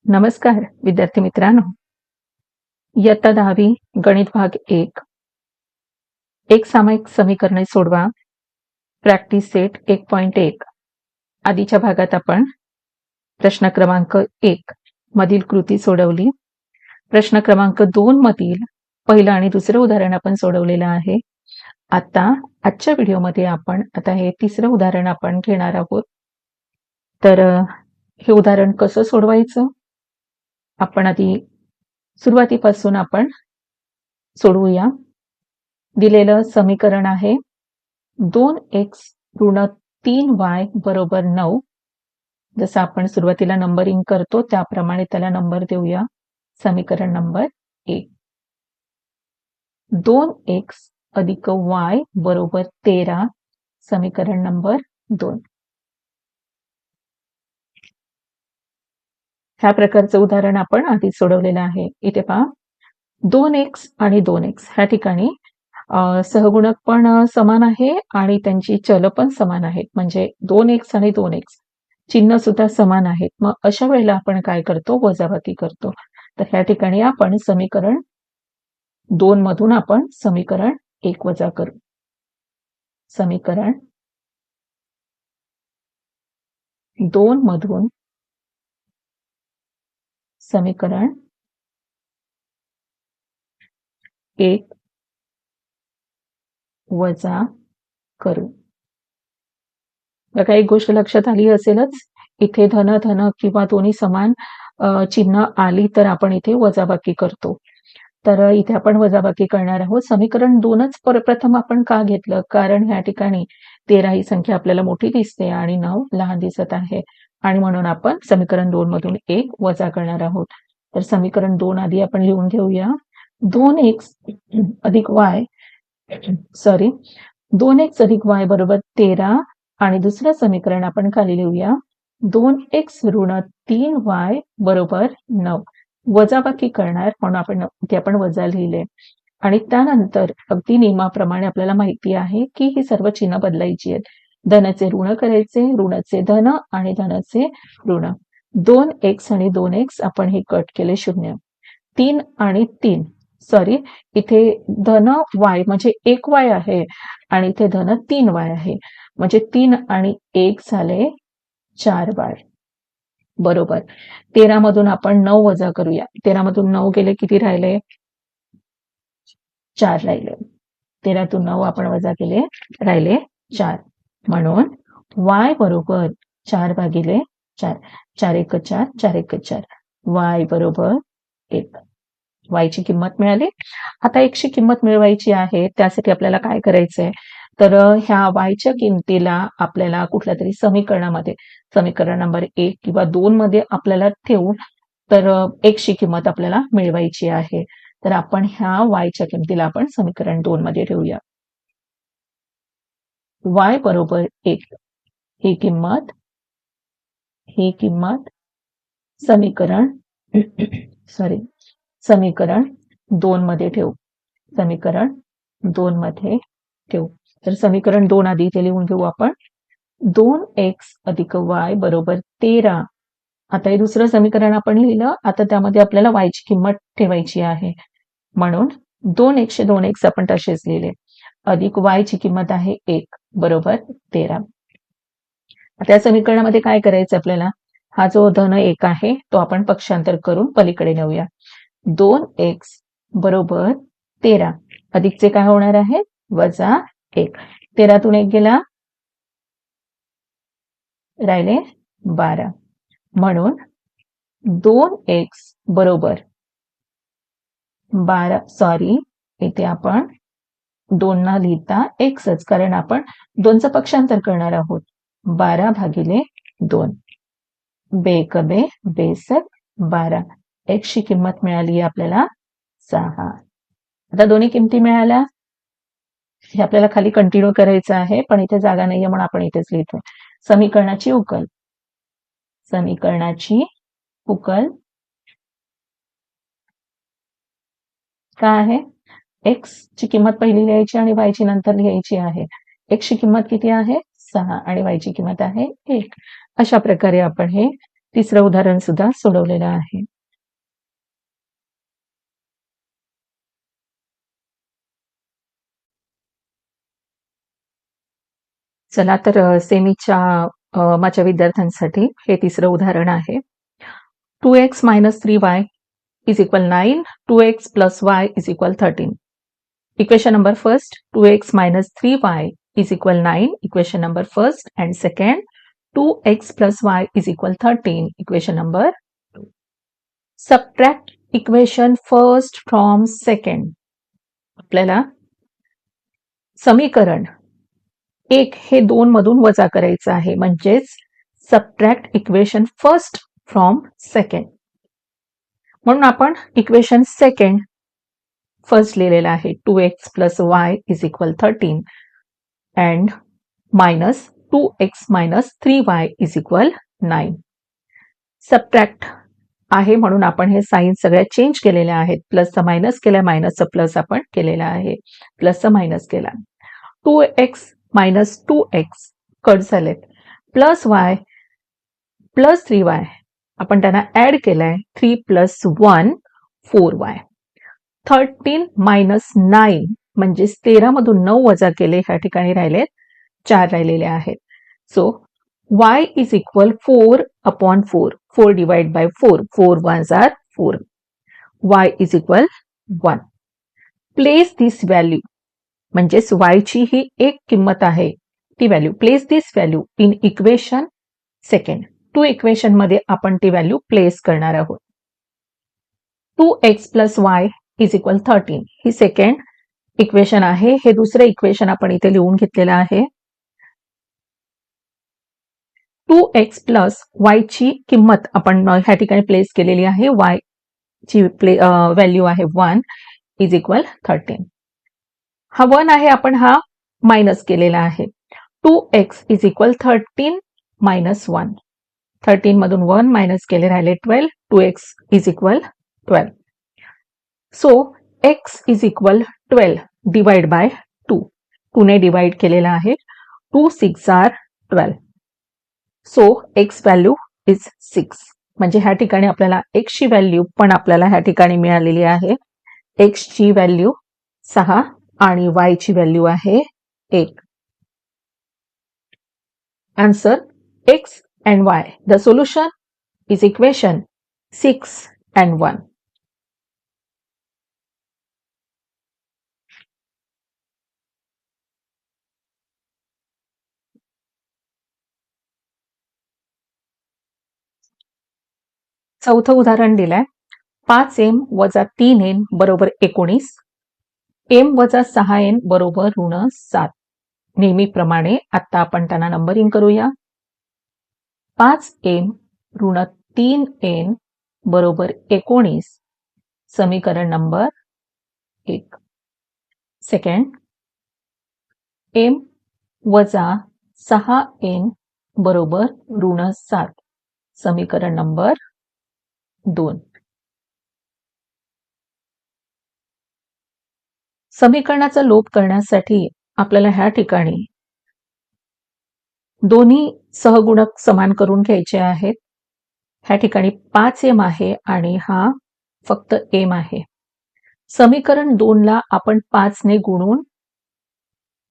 नमस्कार विद्यार्थी मित्रांनो, इयत्ता 10वी गणित भाग 1 एक सामायिक समीकरणे सोडवा प्रॅक्टिस सेट 1.1 आधीच्या भागात आपण प्रश्न क्रमांक 1 मधील कृती सोडवली. प्रश्न क्रमांक 2 मधील पहिलं आणि दुसरं उदाहरण आपण सोडवलेलं आहे. आजच्या व्हिडिओमध्ये आपण हे तिसरं उदाहरण आपण घेणार आहोत. तर हे उदाहरण कसं सोडवायचं आपण आधी सुरुवातीपासून आपण सोडवूया. दिलेलं समीकरण आहे 2x ऋण 3y बरोबर 9. जसं आपण सुरुवातीला नंबरिंग करतो त्याप्रमाणे त्याला नंबर देऊया. समीकरण नंबर 1. 2x अधिक y बरोबर 13. समीकरण नंबर 2. ह्या प्रकारचं उदाहरण आपण आधी सोडवलेलं आहे. इथे पहा 2x आणि 2x ह्या ठिकाणी सहगुणक पण समान आहे आणि त्यांची चल पण समान आहेत. म्हणजे 2x आणि 2x चिन्ह सुद्धा समान आहेत. मग अशा वेळेला आपण काय करतो? वजाबाकी करतो. तर ह्या ठिकाणी आपण समीकरण 2 मधून आपण समीकरण 1 वजा करू. समीकरण 2 मधून समीकरण 1 वजा करू. बघा एक गोष्ट लक्षात आली असेलच, इथे धन धन किंवा दोन्ही समान चिन्ह आली तर आपण इथे वजाबाकी करतो. तर इथे आपण वजाबाकी करणार आहोत. समीकरण 2च प्रथम आपण का घेतलं? कारण ह्या ठिकाणी 13 ही संख्या आपल्याला मोठी दिसते आणि 9 लहान दिसत आहे आणि म्हणून आपण समीकरण 2 मधून 1 वजा करणार आहोत. तर समीकरण 2 आधी आपण लिहून घेऊया. 2x अधिक y 2x अधिक y बरोबर 13 आणि दुसरं समीकरण आपण खाली लिहूया 2x ऋण 3y बरोबर 9. वजाबाकी करणार म्हणून आपण वजा लिहिले आणि त्यानंतर अगदी नियमाप्रमाणे आपल्याला माहिती आहे की ही सर्व चिन्ह बदलायची आहेत. धनाचे ऋण करायचे, ऋणाचे धन आणि धनाचे ऋण. 2x आणि 2x आपण हे कट केले 0. 3 आणि 3 इथे धन y म्हणजे 1y आहे आणि इथे धन 3y आहे. म्हणजे 3 आणि 1 झाले 4y बरोबर. 13 मधून आपण 9 वजा करूया. 13 मधून 9 गेले किती राहिले? 4 राहिले. 13 तून 9 आपण वजा केले, राहिले 4. म्हणून y बरोबर 4 भागिले 4. 4 1 4, 4 1 4. y बरोबर 1. y ची किंमत मिळाली. आता x ची किंमत मिळवायची आहे. त्यासाठी आपल्याला काय करायचंय? तर ह्या y च्या किमतीला आपल्याला कुठल्या तरी समीकरणामध्ये समीकरण नंबर 1 किंवा 2 मध्ये आपल्याला ठेवून तर x ची किंमत आपल्याला मिळवायची आहे. तर आपण ह्या y च्या किमतीला आपण समीकरण 2 मध्ये ठेवूया. y बरोबर 1 ही किंमत समीकरण समीकरण 2 मध्ये ठेवू. समीकरण 2 मध्ये ठेवू. तर समीकरण 2 आधी इथे लिहून घेऊ आपण. 2x अधिक y बरोबर 13. आता हे दुसरं समीकरण आपण लिहिलं. आता त्यामध्ये आपल्याला y ची किंमत ठेवायची आहे. म्हणून 2x 2x आपण तसेच लिहिले. अधिक y ची किंमत आहे 1 बरोबर 13. आता या समीकरणामध्ये काय करायचं आपल्याला? हा जो धन 1 आहे तो आपण पक्षांतर करून पलीकडे नेऊया. 2x बरोबर 13 अधिकचे काय होणार आहे? वजा 1. 13 तून 1 गेला, राहिले 12. म्हणून 2x बरोबर 12 इथे आपण 2 ना लिहिता xच, कारण आपण 2चं पक्षांतर करणार आहोत. 12 भागिले 2. बेक बे बेसक 12. x ची किंमत मिळाली आपल्याला 6. आता दोन्ही किमती मिळाल्या. हे आपल्याला खाली कंटिन्यू करायचं आहे पण इथे जागा नाहीये म्हणून आपण इथेच लिहितो. समीकरणाची उकल काय आहे? x ची किंमत पहिली लिहायची आणि y ची नंतर लिहायची आहे. x ची किंमत किती आहे? 6 आणि y ची किंमत आहे 1. अशा प्रकारे आपण हे तिसरं उदाहरण सुद्धा सोडवलेलं आहे. चला तर सेमीच्या माझ्या विद्यार्थ्यांसाठी हे तिसरं उदाहरण आहे. 2x minus 3y is equal 9, 2x plus y is equal 13. Equation number first, 2x minus 3y is equal 9. Equation number first, and second, 2x plus y is equal 13. Equation number 2. Subtract equation first from second. आपल्याला समीकरण 1 हे 2 मधून वजा करायचं आहे, म्हणजेच subtract equation first from second. म्हणून आपण इक्वेशन सेकंड फर्स्ट लिहिलेलं आहे. 2x plus y is equal 13 and minus 2x minus 3y is equal 9. Subtract आहे म्हणून आपण हे साइन सगळ्या चेंज केलेल्या आहेत. प्लसचा मायनस केला, मायनसचा प्लस आपण केलेला आहे, प्लसचा मायनस केला. 2x minus 2x कट झालेत, प्लस y प्लस 3y आपण त्यांना ऍड केलाय. 3 plus 1 4y. 13 minus 9 म्हणजेच 13 मधून 9 वजा केले, ह्या ठिकाणी राहिलेत 4 राहिलेले आहेत. So y is equal 4 upon 4. 4 divided by 4. 4 ones are 4. y is equal 1. Place this value. म्हणजेच y ची ही एक किंमत आहे, ती value. Place this value in equation second. 2 equation मध्ये आपण ती व्हॅल्यू प्लेस करणार आहोत. 2x plus y is equal 13. He second equation आहे. हे दुसरं इक्वेशन आपण इथे लिहून घेतलेलं आहे. 2x प्लस y ची किंमत आपण ह्या ठिकाणी प्लेस केलेली आहे. y ची व्हॅल्यू आहे 1 इज इक्वल 13. हा 1 आहे, आपण हा मायनस केलेला आहे. 2x is equal 13 minus 1. 13 मधून 1 मायनस केले, राहिले 12. 2x is equal 12. So x is equal 12 divide by 2. 2 ने डिवाइड केलेला आहे. 2 6 are 12. So x value is 6. म्हणजे ह्या ठिकाणी आपल्याला x ची व्हॅल्यू पण आपल्याला ह्या ठिकाणी मिळालेली आहे. x ची व्हॅल्यू 6 आणि y ची व्हॅल्यू आहे 1. Answer x and y. The solution is equation 6 and 1. चौथं उदाहरण दिलंय. 5m वजा 3n बरोबर 19. m वजा 6n बरोबर ऋण 7. नेहमीप्रमाणे आता आपण त्यांना नंबरिंग करूया. 5m ऋण 3n बरोबर 19. समीकरण नंबर 1. सेकंड, m वजा 6n बरोबर ऋण 7. समीकरण नंबर 2. समीकरणाचा लोप करण्यासाठी आपल्याला ह्या ठिकाणी दोन्ही सहगुणक समान करून घ्यायचे आहेत. ह्या ठिकाणी 5m आहे आणि हा फक्त m आहे. समीकरण 2 ला आपण 5 ने गुणून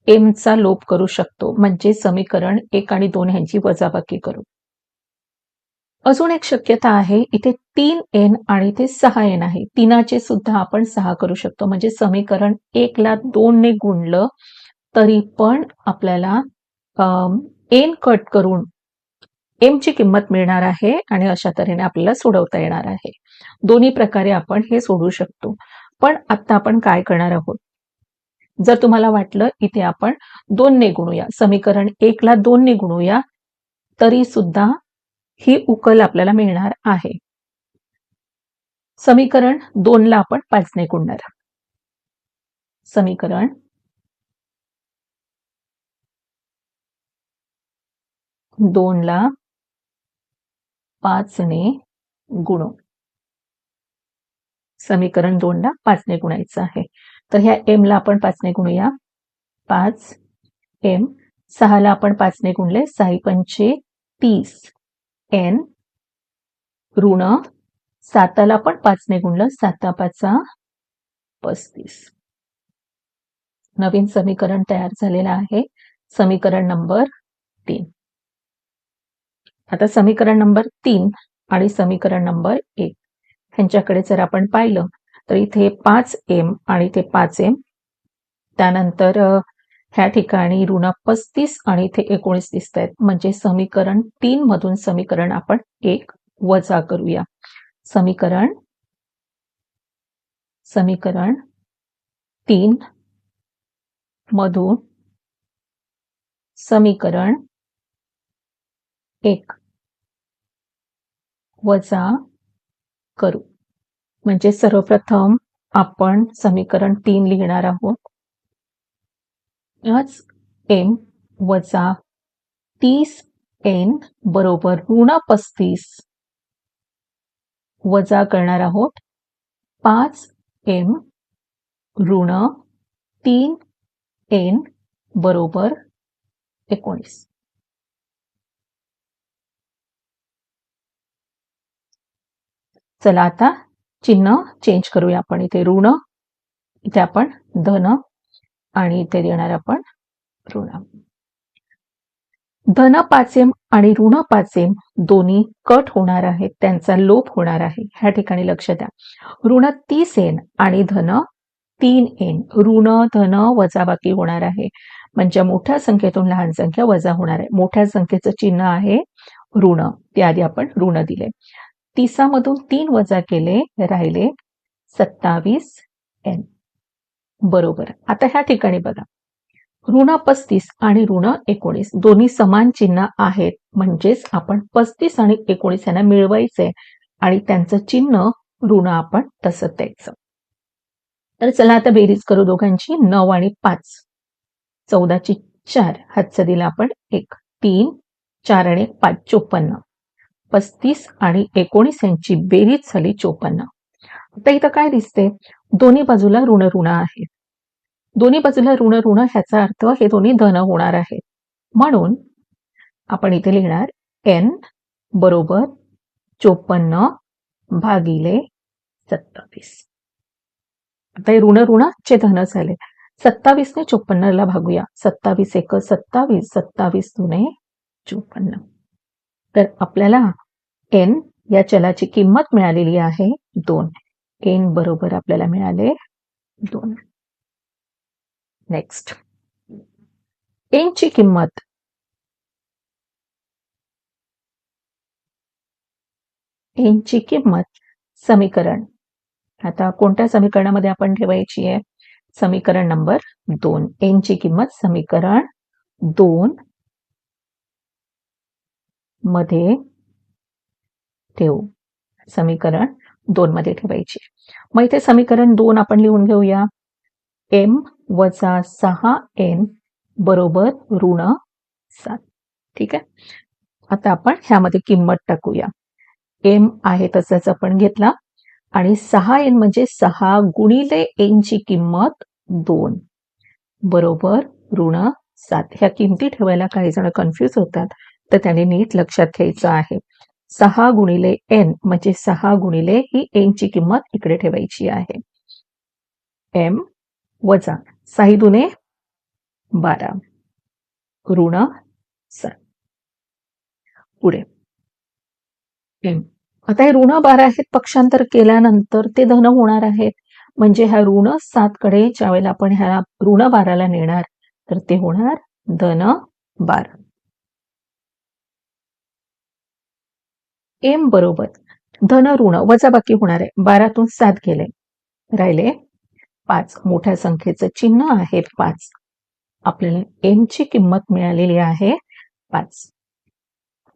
m चा लोप करू शकतो, म्हणजे समीकरण 1 आणि 2 ह्यांची वजाबाकी करू. अजून एक शक्यता आहे, इथे 3n आणि इथे 6n आहे. 3चे सुद्धा आपण 6 करू शकतो, म्हणजे समीकरण 1 ला 2 ने गुणलं तरी पण आपल्याला n कट करून m ची किंमत मिळणार आहे आणि अशा तऱ्हेने आपल्याला सोडवता येणार आहे. दोन्ही प्रकारे आपण हे सोडवू शकतो. पण आता आपण काय करणार आहोत, जर तुम्हाला वाटलं इथे आपण 2 ने गुणूया, समीकरण 1 ला 2 ने गुणूया, तरी सुद्धा ही उकल आपल्याला मिळणार आहे. समीकरण 2 ला आपण 5 ने गुणणार. समीकरण 2 ला 5 ने गुणू. समीकरण 2 ला 5 ने गुणायचं आहे. तर ह्या m ला आपण 5 ने गुणूया. 5 m. 6 ला आपण 5 ने गुणले, 6 पंचे 30 n ऋण 7ला पण 5ने गुणलं, 7 35. नवीन समीकरण तयार झालेलं आहे, समीकरण नंबर 3. आता समीकरण नंबर 3 आणि समीकरण नंबर 1 ह्यांच्याकडे जर आपण पाहिलं तर इथे 5m आणि इथे 5m, त्यानंतर ह्या ठिकाणी ऋण 35 आणि इथे 19 दिसत आहेत. म्हणजे समीकरण 3 मधून समीकरण आपण 1 वजा करूया. समीकरण 3 मधून समीकरण 1 वजा करू. म्हणजे सर्वप्रथम आपण समीकरण 3 लिहिणार आहोत. 5m वजा 30n बरोबर ऋण 35 वजा करणार आहोत 5m ऋण 3n बरोबर 19. चला आता चिन्ह चेंज करूया आपण. इथे ऋण, इथे आपण धन आणि इथे देणार आपण ऋण. धन 5m आणि ऋण 5m दोन्ही कट होणार आहेत, त्यांचा लोप होणार आहे. ह्या ठिकाणी लक्ष द्या. ऋण 30n आणि धन 3n, ऋण धन वजाबाकी होणार आहे. म्हणजे मोठ्या संख्येतून लहान संख्या वजा होणार आहे. मोठ्या संख्येचं चिन्ह आहे ऋण, ते आधी आपण ऋण दिले. 30 मधून 3 वजा केले, राहिले 27n बरोबर. आता ह्या ठिकाणी बघा, ऋण 35 आणि ऋण 19 दोन्ही समान चिन्ह आहेत. म्हणजेच आपण 35 आणि 19 यांना मिळवायचे आणि त्यांचं चिन्ह ऋण आपण तसं द्यायचं. तर चला आता बेरीज करू दोघांची. 9 आणि 5, 14ची 4, हातचं दिला आपण 1, 3, 4 आणि 5, 54. 35 आणि 19 यांची बेरीज झाली 54. आता इथं काय दिसते, दोन्ही बाजूला ऋण ऋण आहे. दोन्ही बाजूला ऋण ऋण ह्याचा अर्थ हे दोन्ही धन होणार आहे. म्हणून आपण इथे लिहिणार n बरोबर 54 भागिले 27. आता हे ऋण ऋणाचे धन झाले. 27 ने 54ला भागूया. 27 एक 27, 27 दुने 54. तर आपल्याला n या चलाची किंमत मिळालेली आहे 2. n बरोबर आपल्याला मिळाले 2. नेक्स्ट, n ची किंमत समीकरण, आता कोणत्या समीकरणामध्ये आपण ठेवायची आहे? समीकरण नंबर 2. n ची किंमत समीकरण 2 मध्ये ठेवू. समीकरण 2 मध्ये ठेवायची. मग इथे समीकरण 2 आपण लिहून घेऊया. m वजा 6n बरोबर ऋण 7. ठीक आहे. आता आपण ह्यामध्ये किंमत टाकूया. m आहे तसंच आपण घेतला आणि 6n म्हणजे 6 गुणिले n ची किंमत 2 बरोबर ऋण 7. ह्या किमती ठेवायला काही जण कन्फ्युज होतात, तर त्याने नीट लक्षात घ्यायचं आहे. 6 गुणिले n म्हणजे 6 गुणिले ही n ची किंमत इकडे ठेवायची आहे. m वजा 6 दुने 12 ऋण 7. पुढे आता हे ऋण 12 आहेत, पक्षांतर केल्यानंतर ते धन होणार आहेत. म्हणजे ह्या ऋण 7 कडे ज्या वेळेला आपण ह्या ऋण 12ला नेणार तर ते होणार धन 12. m बरोबर धन ऋण वजाबाकी होणार आहे. 12तून 7 गेले, राहिले 5. मोठ्या संख्येचं चिन्ह आहे 5. आपल्याला m ची किंमत मिळालेली आहे 5.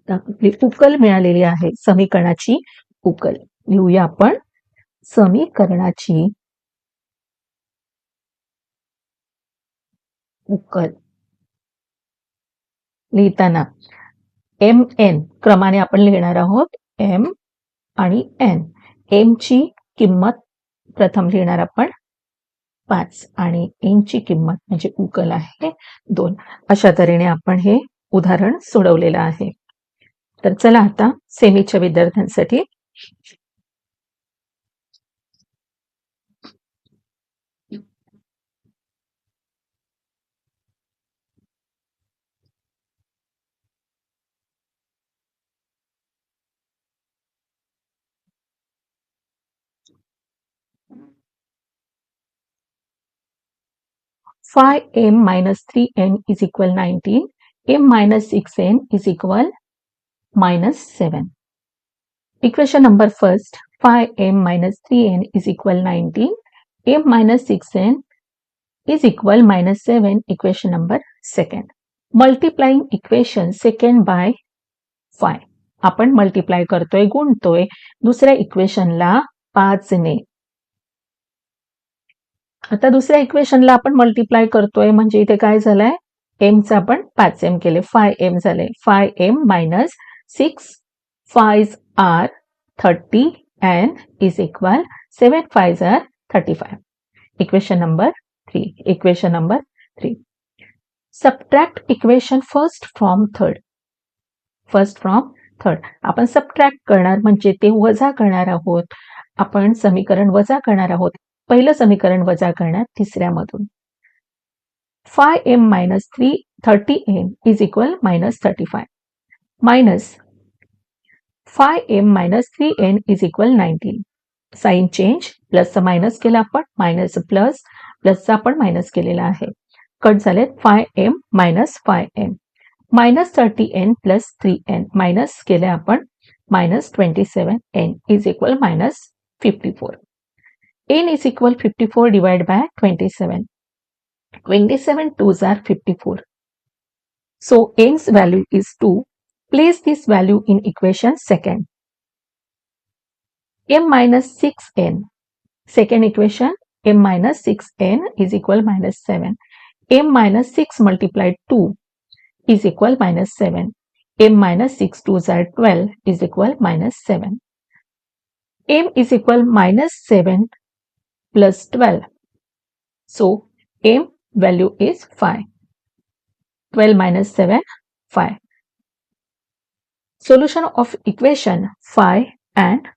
आपली उकल मिळालेली आहे, समीकरणाची उकल. लिहूया आपण समीकरणाची उकल. लिहिताना mn क्रमाने आपण लिहिणार आहोत. m आणि n. m ची किंमत प्रथम लिहिणार आपण 5 आणि n ची किंमत म्हणजे उकल आहे 2. अशा तऱ्हेने आपण हे उदाहरण सोडवलेलं आहे. तर चला आता सेमीच्या विद्यार्थ्यांसाठी 5m minus 3n is equal 19. m minus 6n is equal minus 7. Equation number first, 5m minus 3n is equal 19. m minus 6n is equal minus 7. Equation number second. Multiplying equation second by 5. आपण multiply करतोय, गुणतोय दुसऱ्या इक्वेशनला 5 ने. आता दुसऱ्या इक्वेशनला आपण multiply करतोय म्हणजे इथे काय झालंय, m चा आपण 5m केले, 5m झाले. 5m minus 6 5s are 30 and is equal 7 5s are 35. Equation number 3. Equation number 3. Subtract equation first from third. First from third. आपण सबट्रॅक्ट करणार म्हणजे ते वजा करणार आहोत. आपण समीकरण वजा करणार आहोत. पहिलं समीकरण वजा करणार तिसऱ्यामधून. 5m minus 30m is equal minus 35 minus 5m minus 3n is equal 19. Sign change, प्लसचा मायनस केला आपण, मायनस प्लस, प्लसचा आपण मायनस केलेला आहे. कट झालेत 5m minus 5m. minus 30n plus 3n minus केले आपण, minus 27n is equal minus 54. n is equal 54 divided by 27. 27 2s are 54. So n's value is 2. Place this value in equation second. m minus 6n. Second equation, m minus 6n is equal minus 7. m minus 6 multiplied 2 is equal minus 7. m minus 6 2s are 12 is equal minus 7. m is equal minus 7 plus 12. So m value is 5. 12 minus 7, 5. Solution of equation 5 and